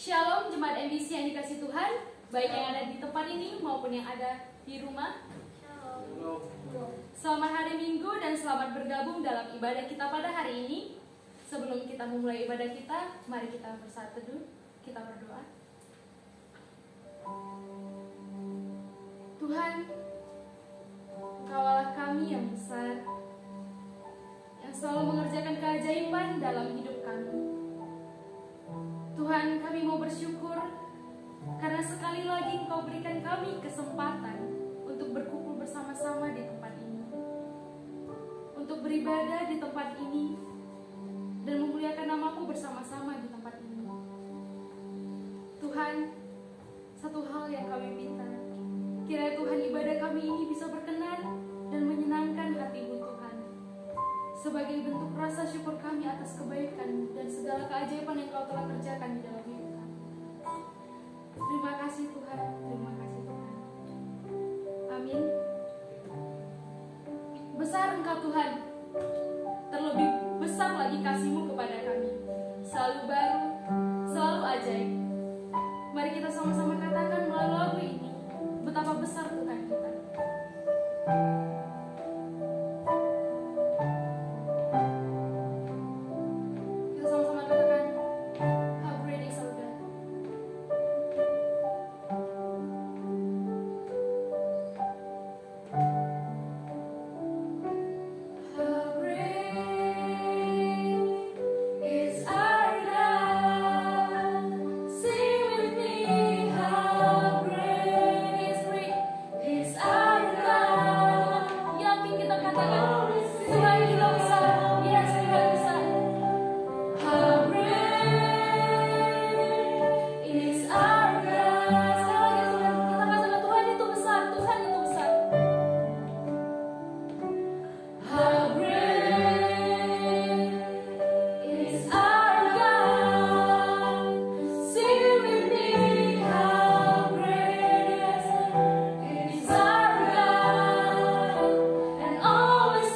Shalom Jemaat MBC yang dikasih Tuhan, baik yang ada di tempat ini maupun yang ada di rumah. Shalom. Selamat hari Minggu dan selamat bergabung dalam ibadah kita pada hari ini. Sebelum kita memulai ibadah kita, mari kita bersatu teduh, kita berdoa. Tuhan, Engkaulah kami yang besar, yang selalu mengerjakan keajaiban dalam hidup kami. Tuhan, kami mau bersyukur karena sekali lagi Engkau berikan kami kesempatan untuk berkumpul bersama-sama di tempat ini, untuk beribadah di tempat ini, dan memuliakan nama-Mu bersama-sama di tempat ini. Tuhan, satu hal yang kami minta, kiranya Tuhan ibadah kami ini bisa berkenan dan menyenangkan hati-Mu Tuhan, sebagai bentuk rasa syukur kami atas kebaikan dan segala keajaiban yang Kau telah kerjakan di dalam hidup kami. Terima kasih Tuhan, terima kasih Tuhan. Amin. Besar Engkau Tuhan, terlebih besar lagi kasih-Mu kepada kami, selalu baru, selalu ajaib. Mari kita sama-sama katakan melalui lagu ini, betapa besar Tuhan kita. Always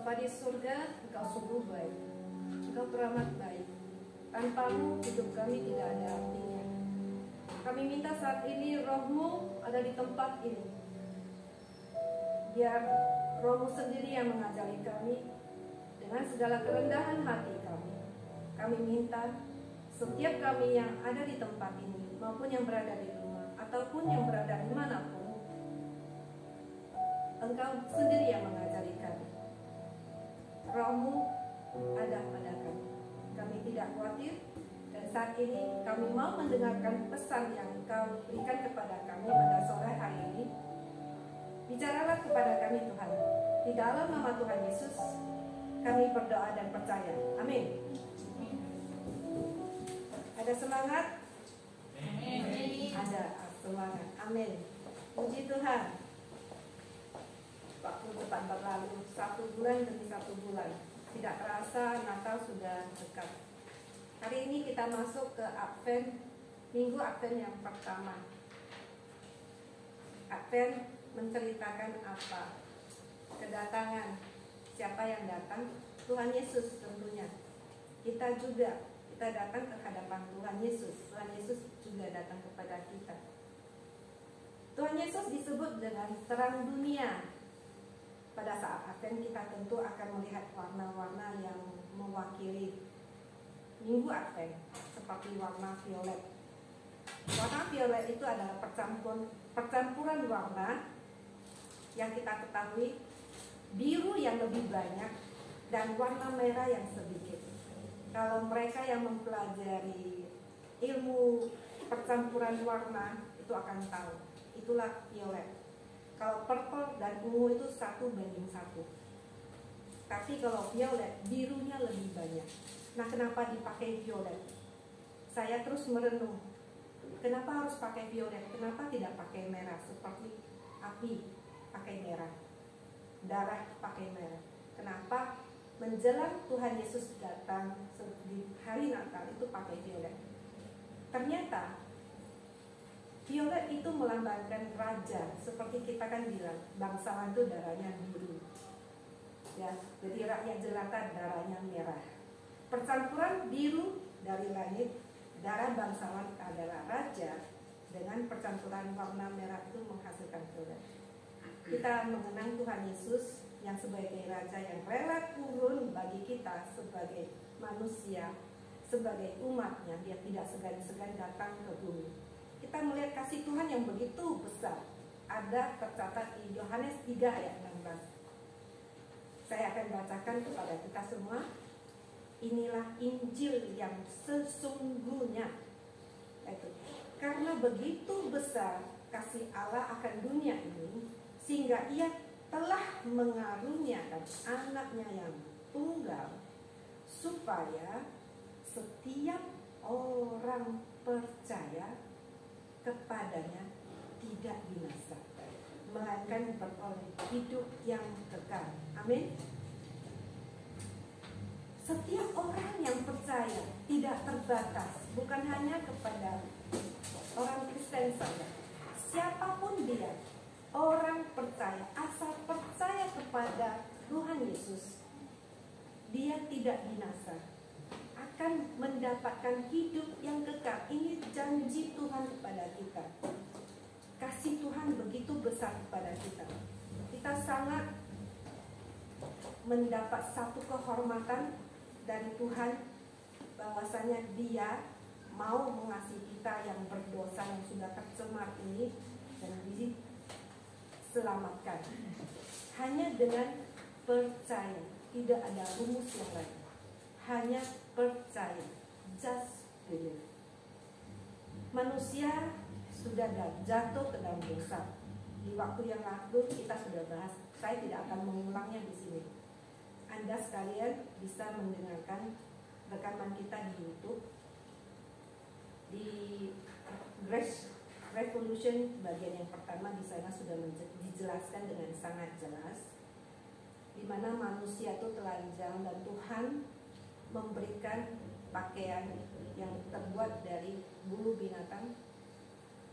Bapa di surga, Engkau sungguh baik. Engkau teramat baik. Tanpamu hidup kami tidak ada artinya. Kami minta saat ini Roh-Mu ada di tempat ini. Biar Roh-Mu sendiri yang mengajari kami dengan segala kerendahan hati kami. Kami minta setiap kami yang ada di tempat ini maupun yang berada di rumah ataupun yang berada dimanapun, Engkau sendiri yang mengajari kami. Roh-Mu ada pada kami. Kami tidak khawatir. Dan saat ini kami mau mendengarkan pesan yang Engkau berikan kepada kami pada sore hari ini. Bicaralah kepada kami Tuhan. Di dalam nama Tuhan Yesus kami berdoa dan percaya. Amin. Ada semangat? Amin. Ada semangat. Amin. Puji Tuhan. Waktu cepat berlalu, 1 bulan demi 1 bulan. Tidak terasa Natal sudah dekat. Hari ini kita masuk ke Advent, Minggu Advent yang pertama. Advent menceritakan apa? Kedatangan. Siapa yang datang? Tuhan Yesus tentunya. Kita juga, kita datang ke hadapan Tuhan Yesus. Tuhan Yesus juga datang kepada kita. Tuhan Yesus disebut dengan terang dunia. Pada saat Advent kita tentu akan melihat warna-warna yang mewakili Minggu Advent, seperti warna violet. Warna violet itu adalah percampuran warna yang kita ketahui, biru yang lebih banyak dan warna merah yang sedikit. Kalau mereka yang mempelajari ilmu percampuran warna itu akan tahu, itulah violet. Kalau purple dan ungu itu 1:1. Tapi kalau violet, birunya lebih banyak. Nah, kenapa dipakai violet? Saya terus merenung. Kenapa harus pakai violet? Kenapa tidak pakai merah? Seperti api pakai merah, darah pakai merah. Kenapa menjelang Tuhan Yesus datang di hari Natal itu pakai violet? Ternyata violet itu melambangkan raja. Seperti kita kan bilang, bangsawan itu darahnya biru. Ya, jadi rakyat jelata darahnya merah. Percampuran biru dari langit, darah bangsawan adalah raja, dengan percampuran warna merah itu menghasilkan violet. Kita mengenang Tuhan Yesus yang sebagai raja yang rela turun bagi kita sebagai manusia, sebagai umatnya. Dia tidak segan-segan datang ke bumi. Kita melihat kasih Tuhan yang begitu besar. Ada tercatat di Yohanes 3 ayat 16. Saya akan bacakan kepada kita semua. Inilah Injil yang sesungguhnya. Karena begitu besar kasih Allah akan dunia ini, sehingga Ia telah mengaruniakan anaknya yang tunggal, supaya setiap orang percaya kepadanya tidak binasa, melainkan beroleh hidup yang kekal. Amin. Setiap orang yang percaya tidak terbatas, bukan hanya kepada orang Kristen saja. Siapapun dia, orang percaya, asal percaya kepada Tuhan Yesus, dia tidak binasa, akan mendapatkan hidup yang kekal. Ini janji Tuhan kepada kita. Kasih Tuhan begitu besar kepada kita. Kita sangat mendapat satu kehormatan dari Tuhan, bahwasanya Dia mau mengasihi kita yang berdosa, yang sudah tercemar ini, dan diselamatkan hanya dengan percaya. Tidak ada rumus yang lain, hanya percaya. Just believe. Manusia sudah jatuh ke dalam dosa. Di waktu yang lalu kita sudah bahas. Saya tidak akan mengulangnya di sini. Anda sekalian bisa mendengarkan rekaman kita di YouTube, di Grace Revolution bagian yang pertama. Di sana sudah dijelaskan dengan sangat jelas di mana manusia itu telanjang dan Tuhan memberikan pakaian yang terbuat dari bulu binatang,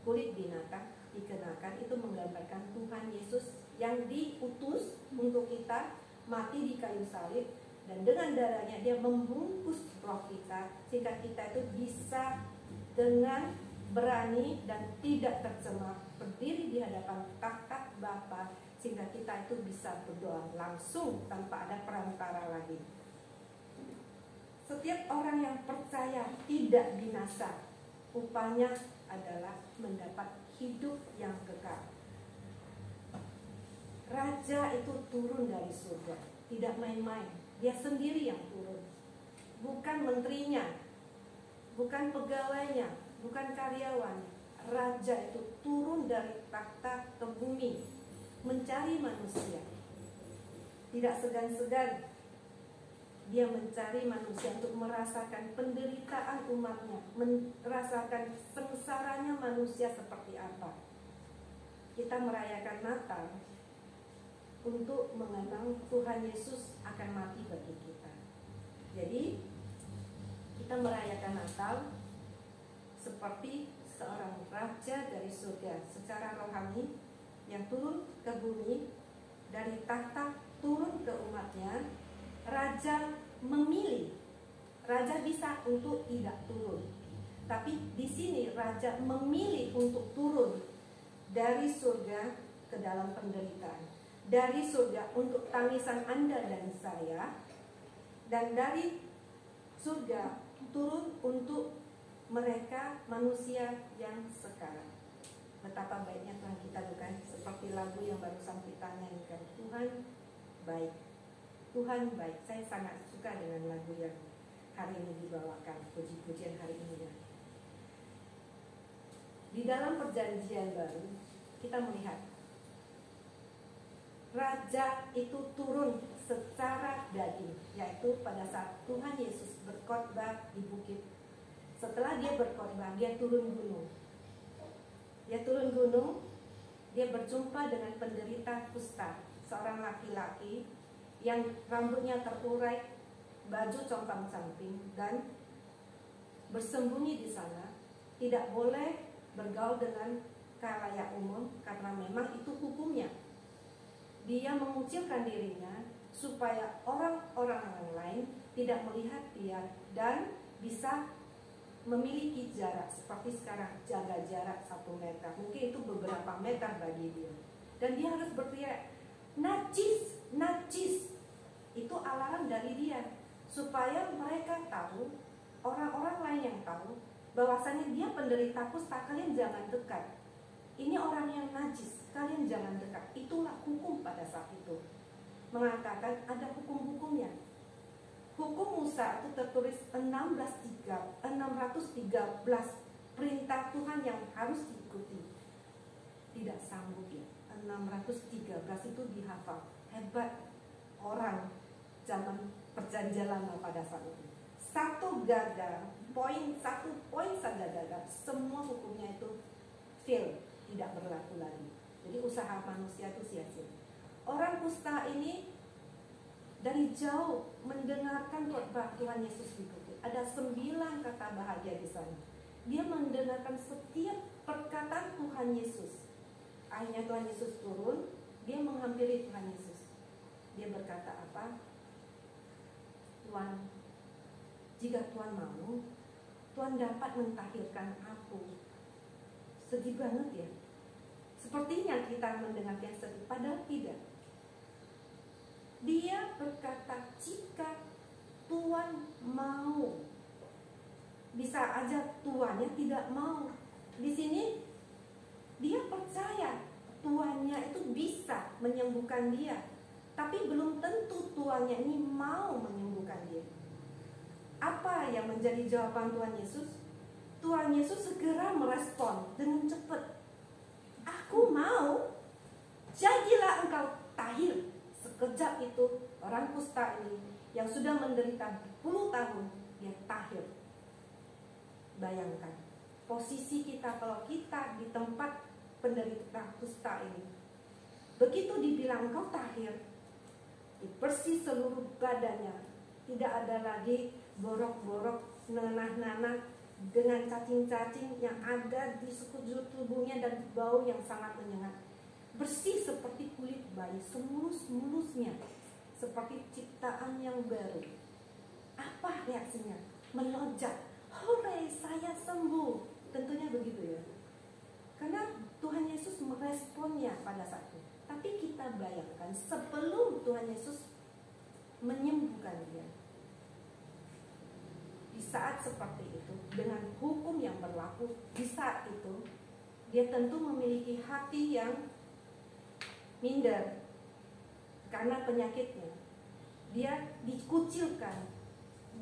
kulit binatang dikenakan. Itu menggambarkan Tuhan Yesus yang diutus untuk kita mati di kayu salib, dan dengan darahnya dia membungkus roh kita sehingga kita itu bisa dengan berani dan tidak tercemar berdiri di hadapan takhta Bapa, sehingga kita itu bisa berdoa langsung tanpa ada perantara lagi. Setiap orang yang percaya tidak binasa, upahnya adalah mendapat hidup yang kekal. Raja itu turun dari surga, tidak main-main. Dia sendiri yang turun, bukan menterinya, bukan pegawainya, bukan karyawan. Raja itu turun dari takhta ke bumi mencari manusia. Tidak segan-segan dia mencari manusia untuk merasakan penderitaan umatnya, merasakan sengsaranya manusia seperti apa. Kita merayakan Natal untuk mengenang Tuhan Yesus akan mati bagi kita. Jadi kita merayakan Natal seperti seorang raja dari surga secara rohani yang turun ke bumi, dari takhta turun ke umatnya. Raja memilih. Raja bisa untuk tidak turun, tapi di sini raja memilih untuk turun dari surga ke dalam penderitaan, dari surga untuk tangisan Anda dan saya, dan dari surga turun untuk mereka manusia yang sekarang. Betapa baiknya Tuhan kita, bukan? Seperti lagu yang barusan kita nyanyikan, Tuhan baik, Tuhan baik. Saya sangat suka dengan lagu yang hari ini dibawakan, puji-pujian hari ini ya. Di dalam perjanjian baru kita melihat Raja itu turun secara daging, yaitu pada saat Tuhan Yesus berkhotbah di bukit. Setelah dia berkhotbah, dia turun gunung. Dia turun gunung, dia berjumpa dengan penderita kusta, seorang laki-laki yang rambutnya terurai, baju compang-camping, dan bersembunyi di sana. Tidak boleh bergaul dengan khalayak umum karena memang itu hukumnya. Dia mengucilkan dirinya supaya orang-orang yang lain tidak melihat dia dan bisa memiliki jarak seperti sekarang, jaga jarak 1 meter. Mungkin itu beberapa meter bagi dia. Dan dia harus berteriak, najis, najis. Itu alarm dari dia supaya mereka tahu, orang-orang lain yang tahu bahwasanya dia penderita kusta. Kalian jangan dekat, ini orang yang najis, kalian jangan dekat. Itulah hukum pada saat itu. Mengatakan ada hukum-hukumnya. Hukum Musa itu tertulis 613 perintah Tuhan yang harus diikuti. Tidak sanggup ya, 613 itu dihafal. Hebat orang zaman perjanjian lama pada saat itu. Satu poin saja gagal, semua hukumnya itu fail, tidak berlaku lagi. Jadi usaha manusia itu sia-sia. Orang kusta ini dari jauh mendengarkan khotbah Tuhan Yesus di bukit. Ada 9 kata bahagia di sana. Dia mendengarkan setiap perkataan Tuhan Yesus. Akhirnya Tuhan Yesus turun, dia menghampiri Tuhan Yesus. Dia berkata apa? Tuhan, jika Tuhan mau, Tuhan dapat mentahirkan aku. Sedih banget ya. Sepertinya kita mendengarnya sedih, padahal tidak. Dia berkata, jika Tuhan mau. Bisa aja tuannya tidak mau. Di sini dia percaya tuannya itu bisa menyembuhkan dia, tapi belum tentu tuannya ini mau menyembuhkan dia. Apa yang menjadi jawaban Tuhan Yesus? Tuhan Yesus segera merespon dengan cepat. Aku mau, jadilah engkau tahir. Sekejap itu orang kusta ini yang sudah menderita 10 tahun, dia tahir. Bayangkan posisi kita kalau kita di tempat penderita kusta ini. Begitu dibilang engkau tahir, bersih seluruh badannya, tidak ada lagi borok-borok, nanah-nanah dengan cacing-cacing yang ada di sekujur tubuhnya dan bau yang sangat menyengat. Bersih seperti kulit bayi, semulus-mulusnya, seperti ciptaan yang baru. Apa reaksinya? Melonjak, hore, saya sembuh. Tentunya begitu ya. Karena Tuhan Yesus meresponnya pada saat itu. Tapi kita bayangkan sebelum Tuhan Yesus menyembuhkan dia, di saat seperti itu, dengan hukum yang berlaku di saat itu, dia tentu memiliki hati yang minder karena penyakitnya. Dia dikucilkan,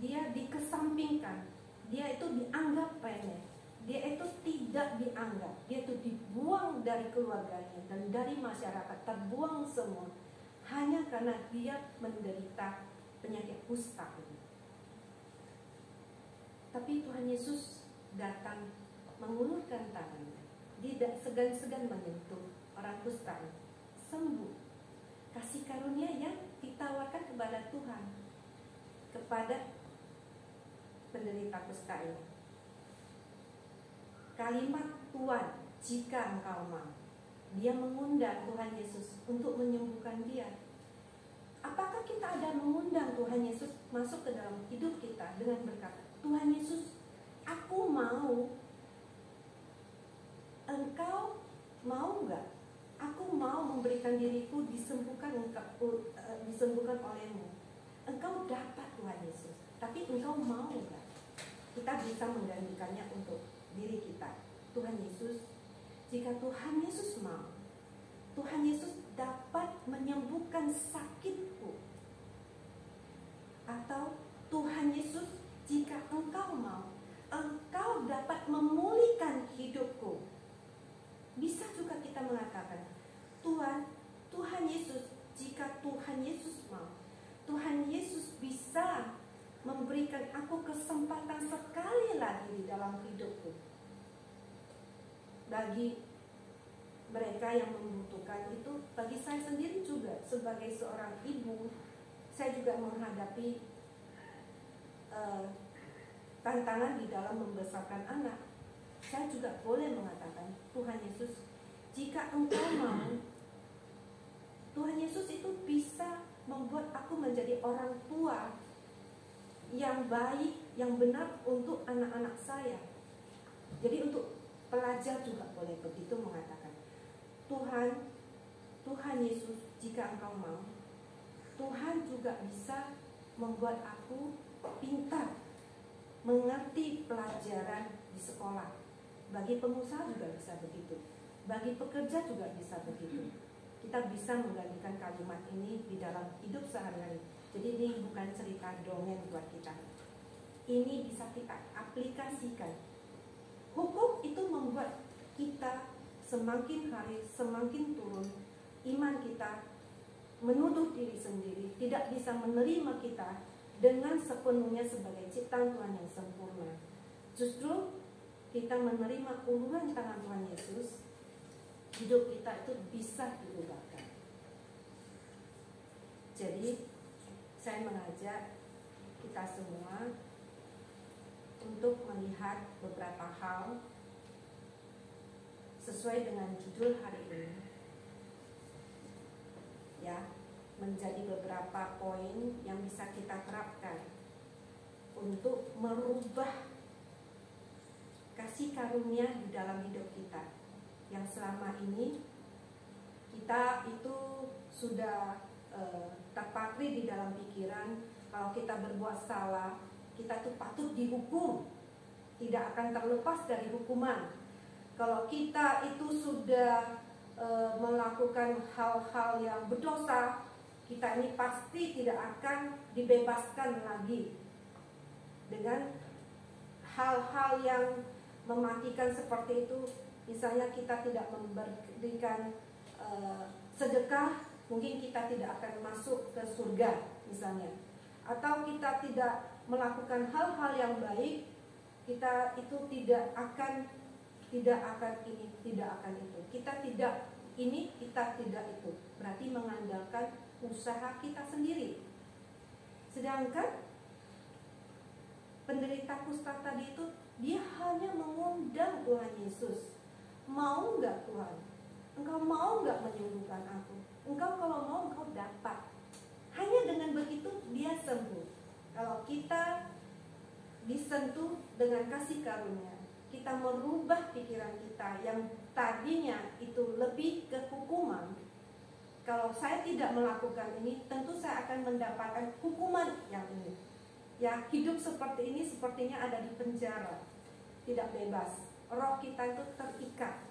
dia dikesampingkan, dia itu dianggap remeh, dia itu tidak dianggap, dia itu dibuang dari keluarganya dan dari masyarakat, terbuang semua hanya karena dia menderita penyakit kusta ini. Tapi Tuhan Yesus datang mengulurkan tangannya, tidak segan-segan menyentuh orang kusta ini, sembuh. Kasih karunia yang ditawarkan kepada Tuhan, kepada penderita kusta ini. Kalimat Tuhan, jika engkau mau. Dia mengundang Tuhan Yesus untuk menyembuhkan dia. Apakah kita ada mengundang Tuhan Yesus masuk ke dalam hidup kita dengan berkata, Tuhan Yesus, aku mau. Engkau mau enggak? Aku mau memberikan diriku disembuhkan olehmu. Engkau dapat Tuhan Yesus, tapi engkau mau enggak? Kita bisa menggantikannya untuk diri kita. Tuhan Yesus, jika Tuhan Yesus mau, Tuhan Yesus dapat menyembuhkan sakitku. Atau Tuhan Yesus, jika engkau mau, engkau dapat memulihkan hidupku. Bisa juga kita mengatakan, Tuhan Yesus, jika Tuhan Yesus mau, Tuhan Yesus bisa memberikan aku kesempatan sekali lagi di dalam hidupku. Bagi mereka yang membutuhkan itu, bagi saya sendiri juga sebagai seorang ibu, saya juga menghadapi tantangan di dalam membesarkan anak. Saya juga boleh mengatakan, Tuhan Yesus, jika engkau mau, Tuhan Yesus itu bisa membuat aku menjadi orang tua yang baik, yang benar untuk anak-anak saya. Jadi untuk pelajar juga boleh begitu mengatakan, Tuhan Yesus, jika engkau mau, Tuhan juga bisa membuat aku pintar, mengerti pelajaran di sekolah. Bagi pengusaha juga bisa begitu, bagi pekerja juga bisa begitu. Kita bisa menggantikan kalimat ini di dalam hidup sehari-hari. Jadi ini bukan cerita dongeng buat kita, ini bisa kita aplikasikan. Hukum itu membuat kita semakin hari semakin turun, iman kita menuduh diri sendiri, tidak bisa menerima kita dengan sepenuhnya sebagai ciptaan Tuhan yang sempurna. Justru kita menerima uluran tangan Tuhan Yesus, hidup kita itu bisa diubahkan. Jadi saya mengajak kita semua untuk melihat beberapa hal sesuai dengan judul hari ini, ya, menjadi beberapa poin yang bisa kita terapkan untuk merubah kasih karunia di dalam hidup kita yang selama ini kita itu sudah terpatri di dalam pikiran. Kalau kita berbuat salah, kita tuh patut dihukum, tidak akan terlepas dari hukuman. Kalau kita itu sudah melakukan hal-hal yang berdosa, kita ini pasti tidak akan dibebaskan lagi. Dengan hal-hal yang mematikan seperti itu, misalnya kita tidak memberikan sedekah, mungkin kita tidak akan masuk ke surga misalnya. Atau kita tidak melakukan hal-hal yang baik, kita itu tidak akan ini, tidak akan itu. Kita tidak ini, kita tidak itu. Berarti mengandalkan usaha kita sendiri. Sedangkan penderita kusta tadi itu, dia hanya mengundang Tuhan Yesus. Mau nggak Tuhan? Engkau mau nggak menyembuhkan aku? Engkau kalau mau, engkau dapat. Hanya dengan Kalau kita disentuh dengan kasih karunia, kita merubah pikiran kita yang tadinya itu lebih ke hukuman. Kalau saya tidak melakukan ini, tentu saya akan mendapatkan hukuman yang ini. Ya, hidup seperti ini sepertinya ada di penjara, tidak bebas. Roh kita itu terikat,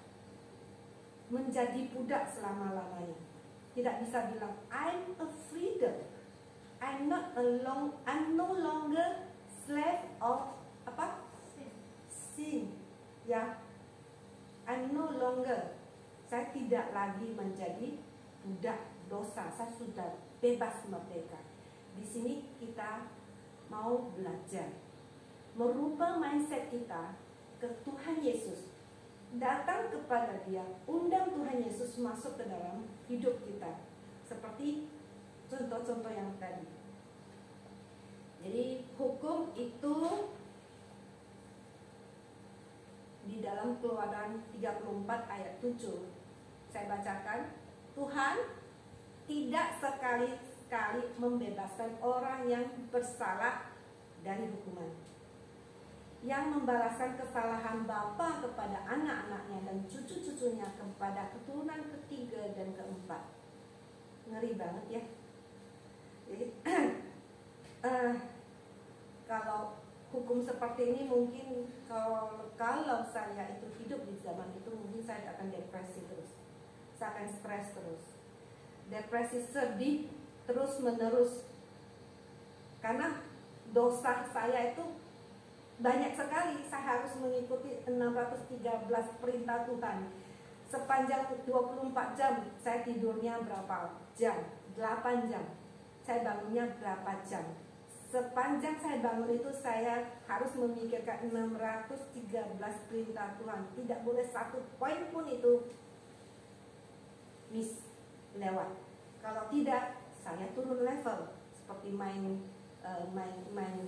menjadi budak selama-lamanya. Tidak bisa bilang I'm a freedom. I'm no longer slave of apa? Sin. Ya. I'm no longer. Saya tidak lagi menjadi budak dosa. Saya sudah bebas merdeka. Di sini kita mau belajar merubah mindset kita ke Tuhan Yesus. Datang kepada Dia, undang Tuhan Yesus masuk ke dalam hidup kita. Seperti contoh-contoh yang tadi. Jadi hukum itu di dalam Keluaran 34 ayat 7. Saya bacakan, Tuhan tidak sekali-kali membebaskan orang yang bersalah dari hukuman, yang membalaskan kesalahan bapa kepada anak-anaknya dan cucu-cucunya kepada keturunan ketiga dan keempat. Ngeri banget ya. Jadi kalau hukum seperti ini mungkin kalau saya itu hidup di zaman itu, mungkin saya akan depresi terus, saya akan stres terus, depresi, sedih terus menerus, karena dosa saya itu banyak sekali. Saya harus mengikuti 613 perintah Tuhan. Sepanjang 24 jam saya tidurnya berapa jam? 8 jam. Saya bangunnya berapa jam? Sepanjang saya bangun itu saya harus memikirkan 613 perintah Tuhan. Tidak boleh satu poin pun itu miss, lewat. Kalau tidak, saya turun level. Seperti main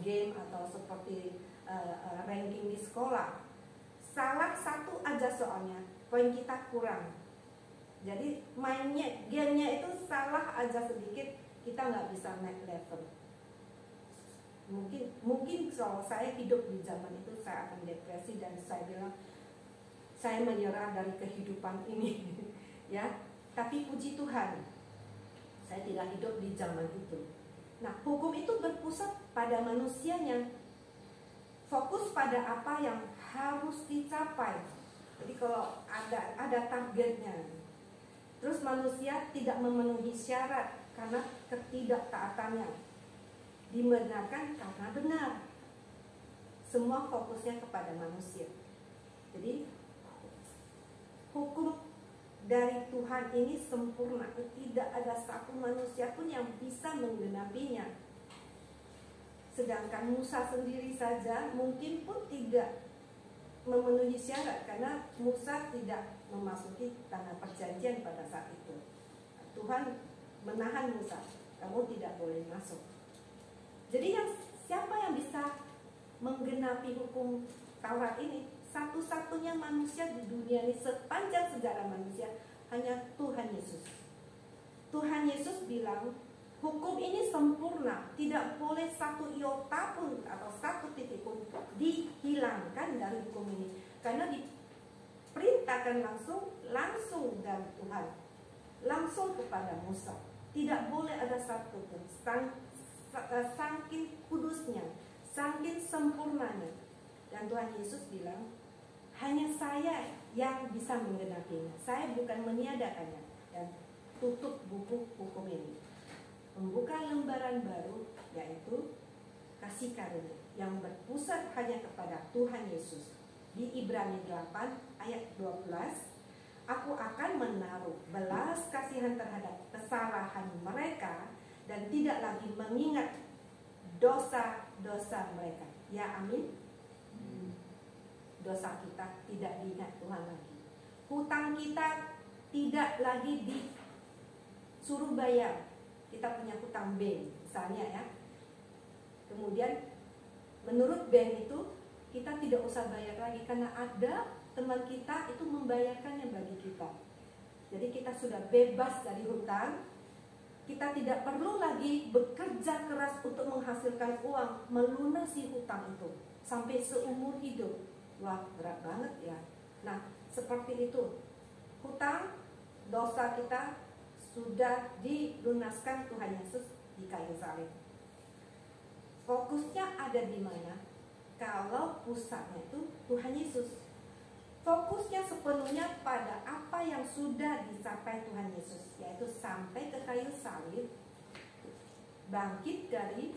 game atau seperti ranking di sekolah. Salah satu aja soalnya, poin kita kurang. Jadi gamenya itu salah aja sedikit, kita nggak bisa naik level. Mungkin kalau saya hidup di zaman itu, saya akan depresi dan saya bilang saya menyerah dari kehidupan ini. Ya, tapi puji Tuhan, saya tidak hidup di zaman itu. Nah, hukum itu berpusat pada manusianya, fokus pada apa yang harus dicapai. Jadi kalau ada targetnya, terus manusia tidak memenuhi syarat karena ketidaktaatannya, dibenarkan karena benar. Semua fokusnya kepada manusia. Jadi hukum dari Tuhan ini sempurna, tidak ada satu manusia pun yang bisa menggenapinya. Sedangkan Musa sendiri saja mungkin pun tidak memenuhi syarat, karena Musa tidak memasuki tanah perjanjian pada saat itu. Tuhan menahan Musa, kamu tidak boleh masuk. Jadi siapa yang bisa menggenapi hukum Taurat ini? Satu-satunya manusia di dunia ini sepanjang sejarah manusia hanya Tuhan Yesus. Tuhan Yesus bilang, hukum ini sempurna, tidak boleh satu iota pun atau satu titik pun dihilangkan dari hukum ini, karena diperintahkan langsung dari Tuhan, langsung kepada Musa. Tidak boleh ada satu pun, saking kudusnya, saking sempurnanya. Dan Tuhan Yesus bilang, hanya saya yang bisa menggenapinya, saya bukan meniadakannya. Dan tutup buku hukum ini, membuka lembaran baru, yaitu kasih karunia yang berpusat hanya kepada Tuhan Yesus. Di Ibrani 8 ayat 12, aku akan menaruh belas kasihan terhadap kesalahan mereka dan tidak lagi mengingat dosa-dosa mereka. Ya, amin. Dosa kita tidak diingat Tuhan lagi. Hutang kita tidak lagi disuruh bayar. Kita punya hutang bank misalnya ya. Kemudian menurut bank itu kita tidak usah bayar lagi, karena ada teman kita itu membayarkannya bagi kita. Jadi kita sudah bebas dari hutang. Kita tidak perlu lagi bekerja keras untuk menghasilkan uang, melunasi hutang itu sampai seumur hidup. Wah, berat banget ya. Nah, seperti itu. Hutang dosa kita sudah dilunaskan Tuhan Yesus di kayu salib. Fokusnya ada di mana? Kalau pusatnya itu Tuhan Yesus. Fokusnya sepenuhnya pada apa yang sudah dicapai Tuhan Yesus, yaitu sampai ke kayu salib, bangkit dari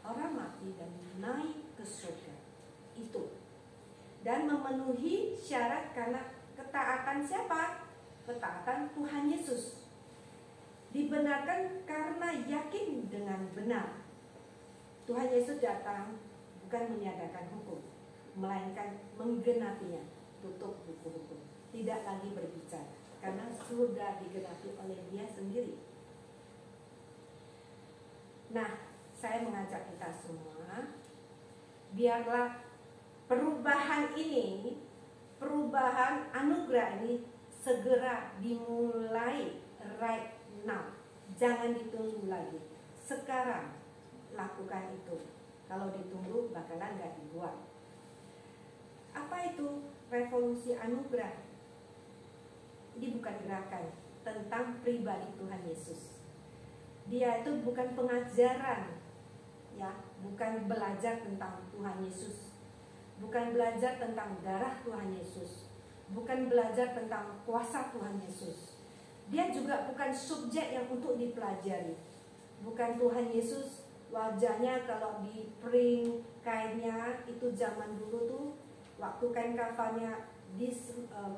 orang mati dan naik ke surga. Itu. Dan memenuhi syarat karena ketaatan siapa? Ketaatan Tuhan Yesus. Dibenarkan karena yakin dengan benar. Tuhan Yesus datang bukan meniadakan hukum, melainkan menggenapinya. Tutup buku hukum, tidak lagi berbicara karena sudah digenapi oleh Dia sendiri. Nah, saya mengajak kita semua, biarlah perubahan ini, perubahan anugerah ini segera dimulai right now. Jangan ditunggu lagi. Sekarang lakukan itu. Kalau ditunggu bakalan gak dibuat. Apa itu revolusi anugerah? Ini bukan gerakan tentang pribadi Tuhan Yesus. Dia itu bukan pengajaran, ya, bukan belajar tentang Tuhan Yesus, bukan belajar tentang darah Tuhan Yesus, bukan belajar tentang kuasa Tuhan Yesus. Dia juga bukan subjek yang untuk dipelajari. Bukan Tuhan Yesus wajahnya kalau di print kainnya itu zaman dulu tuh, waktu kain kafannya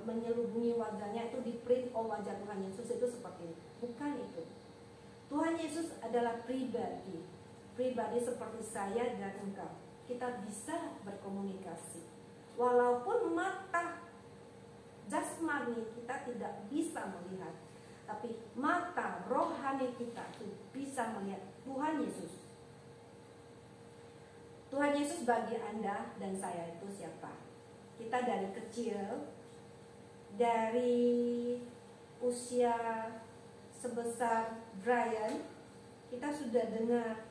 menyelubungi wajahnya itu di print, oh wajah Tuhan Yesus itu seperti ini. Bukan itu. Tuhan Yesus adalah pribadi seperti saya dan engkau. Kita bisa berkomunikasi walaupun mata jasmani kita tidak bisa melihat, tapi mata rohani kita itu bisa melihat Tuhan Yesus. Tuhan Yesus bagi Anda dan saya itu siapa? Kita dari kecil, dari usia sebesar Brian, kita sudah dengar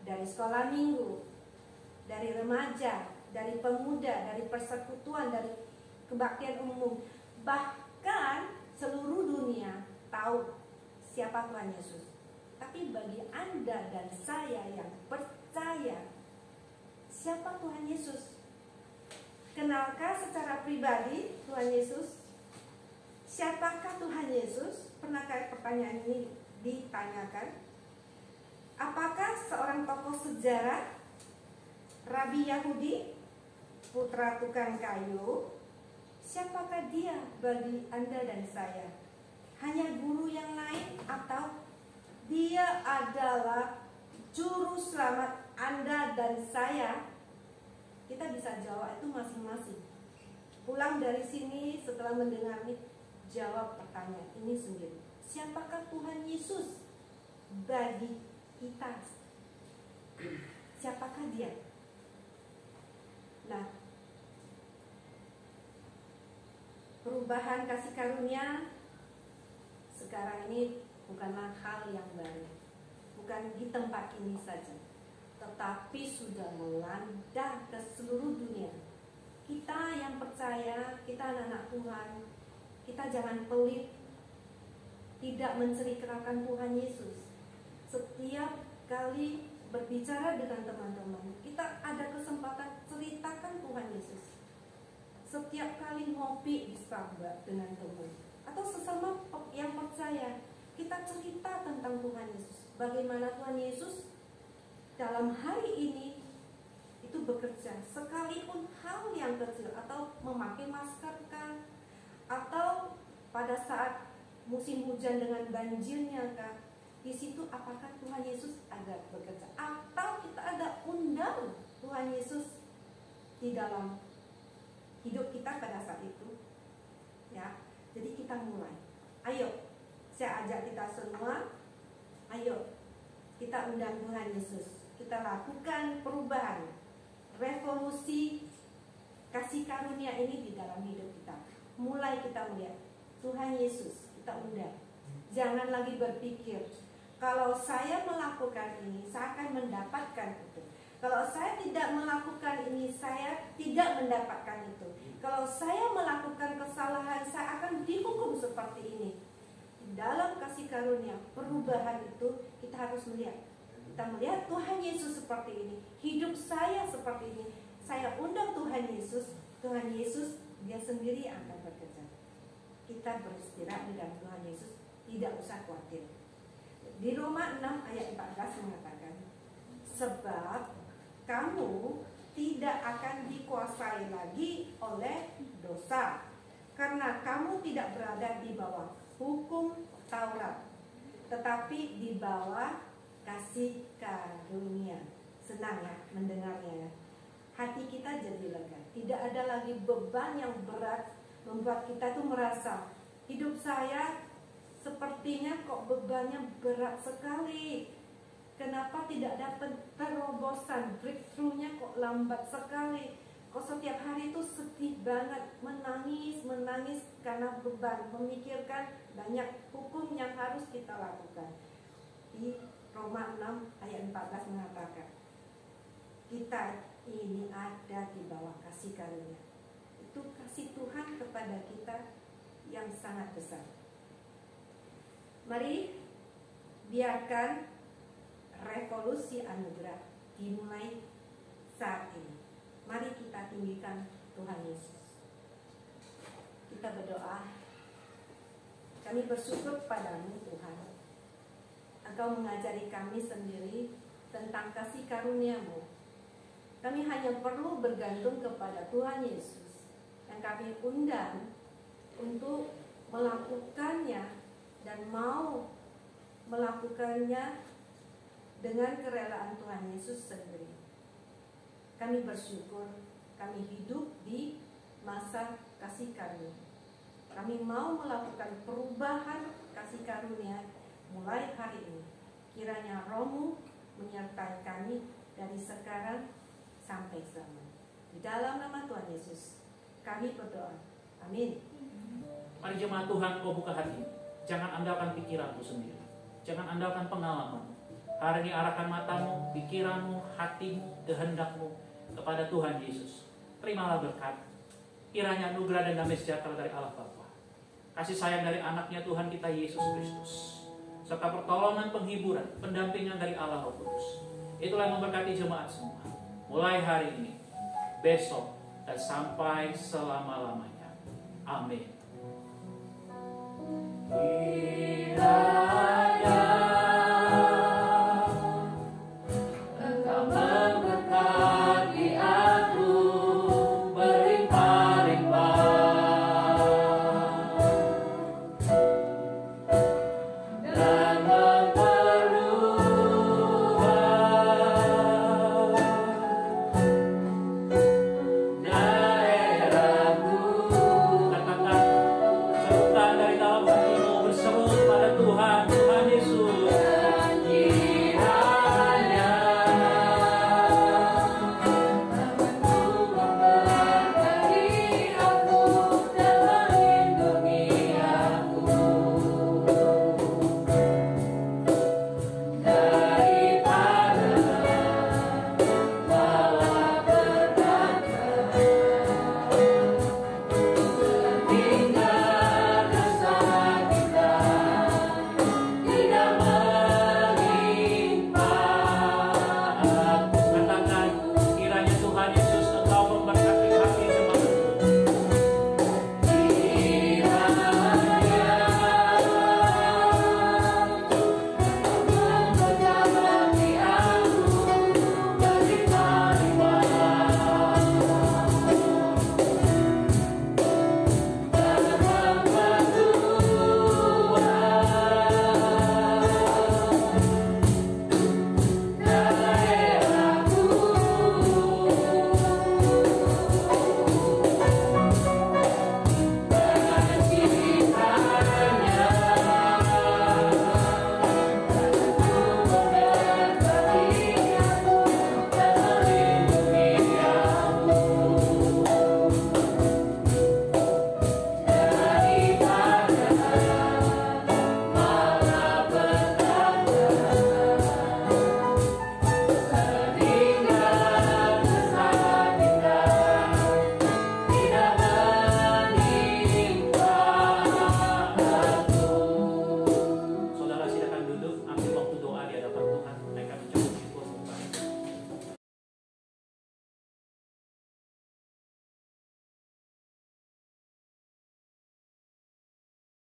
dari sekolah minggu, dari remaja, dari pemuda, dari persekutuan, dari kebaktian umum, bahkan seluruh dunia tahu siapa Tuhan Yesus. Tapi bagi Anda dan saya yang percaya, siapa Tuhan Yesus? Kenalkah secara pribadi Tuhan Yesus? Siapakah Tuhan Yesus? Pernahkah pertanyaan ini ditanyakan? Apakah seorang tokoh sejarah, Rabi Yahudi, putra tukang kayu? Siapakah dia bagi Anda dan saya? Hanya guru yang lain atau dia adalah juru selamat Anda dan saya? Kita bisa jawab itu masing-masing. Pulang dari sini setelah mendengar ini, jawab pertanyaan ini sendiri. Siapakah Tuhan Yesus bagi kita? Siapakah Dia? Nah, perubahan kasih karunia sekarang ini bukanlah hal yang baru. Bukan di tempat ini saja, tetapi sudah melanda ke seluruh dunia. Kita yang percaya, kita anak-anak Tuhan, kita jangan pelit, tidak menceritakan Tuhan Yesus. Setiap kali berbicara dengan teman-teman, kita ada kesempatan ceritakan Tuhan Yesus. Setiap kali ngopi di Starbucks dengan teman atau sesama yang percaya, kita cerita tentang Tuhan Yesus. Bagaimana Tuhan Yesus dalam hari ini itu bekerja, sekalipun hal yang kecil, atau memakai masker kah, atau pada saat musim hujan dengan banjirnya kah, di situ apakah Tuhan Yesus ada bekerja, atau kita ada undang Tuhan Yesus di dalam hidup kita pada saat itu, ya. Jadi kita mulai, ayo, saya ajak kita semua, ayo kita undang Tuhan Yesus. Kita lakukan perubahan, revolusi kasih karunia ini di dalam hidup kita. Mulai kita melihat Tuhan Yesus, kita undang. Jangan lagi berpikir Kalau saya melakukan ini, saya akan mendapatkan itu. Kalau saya tidak melakukan ini, saya tidak mendapatkan itu. Kalau saya melakukan kesalahan, saya akan dihukum seperti ini. Di dalam kasih karunia, perubahan itu kita harus melihat. Kita melihat Tuhan Yesus seperti ini. Hidup saya seperti ini. Saya undang Tuhan Yesus. Tuhan Yesus, dia sendiri akan bekerja. Kita beristirahat di dalam Tuhan Yesus. Tidak usah khawatir. Di Roma 6 ayat 14 mengatakan, sebab kamu tidak akan dikuasai lagi oleh dosa, karena kamu tidak berada di bawah hukum Taurat, tetapi di bawah kasih karunia. Senang ya mendengarnya ya. Hati kita jadi lega. Tidak ada lagi beban yang berat membuat kita tuh merasa hidup saya sepertinya kok bebannya berat sekali. Kenapa tidak dapat terobosan? Breakthrough-nya kok lambat sekali. Kok setiap hari itu sedih banget, menangis karena beban, memikirkan banyak hukum yang harus kita lakukan. Di Roma 6 ayat 14 mengatakan, kita ini ada di bawah kasih karunia. Itu kasih Tuhan kepada kita yang sangat besar. Mari biarkan revolusi anugerah dimulai saat ini. Mari kita tinggikan Tuhan Yesus. Kita berdoa. Kami bersyukur padamu Tuhan. Engkau mengajari kami sendiri tentang kasih karunia-Mu. Kami hanya perlu bergantung kepada Tuhan Yesus yang kami undang untuk melakukannya dan mau melakukannya dengan kerelaan Tuhan Yesus sendiri. Kami bersyukur kami hidup di masa kasih karunia. Kami mau melakukan perubahan kasih karunia mulai hari ini. Kiranya Roh-Mu menyertai kami dari sekarang sampai selamanya. Di dalam nama Tuhan Yesus kami berdoa. Amin. Mari jemaat Tuhan, kau buka hati. Jangan andalkan pikiranmu sendiri. Jangan andalkan pengalaman. Hari ini arahkan matamu, pikiranmu, hatimu, kehendakmu kepada Tuhan Yesus. Terimalah berkat. Kiranya anugerah dan damai sejahtera dari Allah Bapa, kasih sayang dari anaknya Tuhan kita Yesus Kristus, serta pertolongan, penghiburan, pendampingan dari Allah Roh Kudus, itulah yang memberkati jemaat semua. Mulai hari ini, besok, dan sampai selama-lamanya. Amin.